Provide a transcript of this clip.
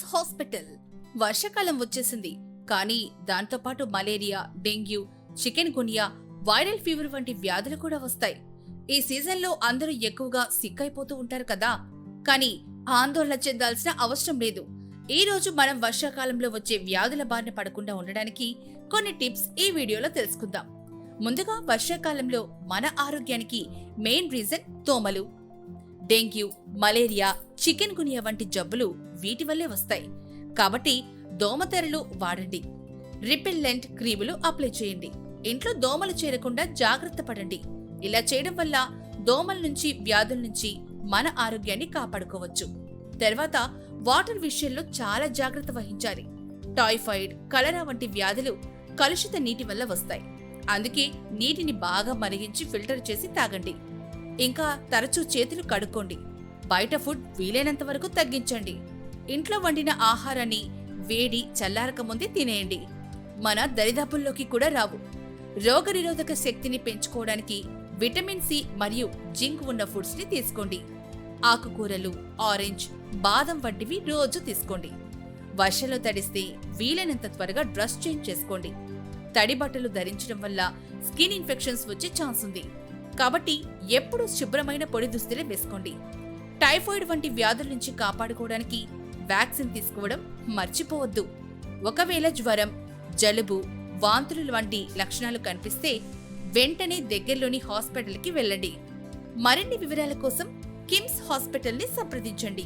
Hospital. వర్షాకాలం వచ్చేసింది, కానీ దాంతోపాటు malaria, dengue, chikungunya, viral fever వంటి వ్యాధులు కూడా వస్తాయి. ఈ సీజన్లో అందరూ ఎక్కువగా సిక్ అయిపోతూ ఉంటారు కదా. కానీ ఆందోళన చెందాల్సిన అవసరం లేదు. ఈ రోజు మనం వర్షాకాలంలో వచ్చే వ్యాధుల బారిన పడకుండా ఉండడానికి కొన్ని టిప్స్ ఈ వీడియోలో తెలుసుకుందాం. ముందుగా, వర్షాకాలంలో మన ఆరోగ్యానికి మెయిన్ రీజన్ దోమలు. డెంగ్యూ, మలేరియా, చికెన్ గునియా వంటి జబ్బులు వీటి వల్లే వస్తాయి. కాబట్టి దోమతెరలు వాడండి. రిపెల్లెంట్ క్రీములు అప్లై చేయండి. ఇంట్లో దోమలు చేరకుండా జాగ్రత్త పడండి. ఇలా చేయడం వల్ల దోమల నుంచి, వ్యాధుల నుంచి మన ఆరోగ్యాన్ని కాపాడుకోవచ్చు. తర్వాత వాటర్ విషయంలో చాలా జాగ్రత్త వహించాలి. టైఫాయిడ్, కలరా వంటి వ్యాధులు కలుషిత నీటి వల్ల వస్తాయి. అందుకే నీటిని బాగా మరిగించి ఫిల్టర్ చేసి తాగండి. ఇంకా తరచూ చేతులు కడుక్కోండి. బయట ఫుడ్ వీలైనంత వరకు తగ్గించండి. ఇంట్లో వండిన ఆహారాన్ని వేడి చల్లారక ముందే తినేయండి. మన దరిదాపుల్లోకి కూడా రావు. రోగనిరోధక శక్తిని పెంచుకోవడానికి విటమిన్ సి మరియు జింక్ ఉన్న ఫుడ్స్ ని తీసుకోండి. ఆకుకూరలు, ఆరెంజ్, బాదం వంటివి రోజు తీసుకోండి. వర్షంలో తడిస్తే వీలైనంత త్వరగా డ్రెస్ చేంజ్ చేసుకోండి. తడి బట్టలు ధరించడం వల్ల స్కిన్ ఇన్ఫెక్షన్స్ వచ్చే ఛాన్స్ ఉంది. కాబట్టి ఎప్పుడూ శుభ్రమైన పొడి దుస్తులే వేసుకోండి. టైఫాయిడ్ వంటి వ్యాధుల నుంచి కాపాడుకోవడానికి వ్యాక్సిన్ తీసుకోవడం మర్చిపోవద్దు. ఒకవేళ జ్వరం, జలుబు, వాంతులు వంటి లక్షణాలు కనిపిస్తే వెంటనే దగ్గరలోని హాస్పిటల్కి వెళ్ళండి. మరిన్ని వివరాల కోసం కిమ్స్ హాస్పిటల్ని సంప్రదించండి.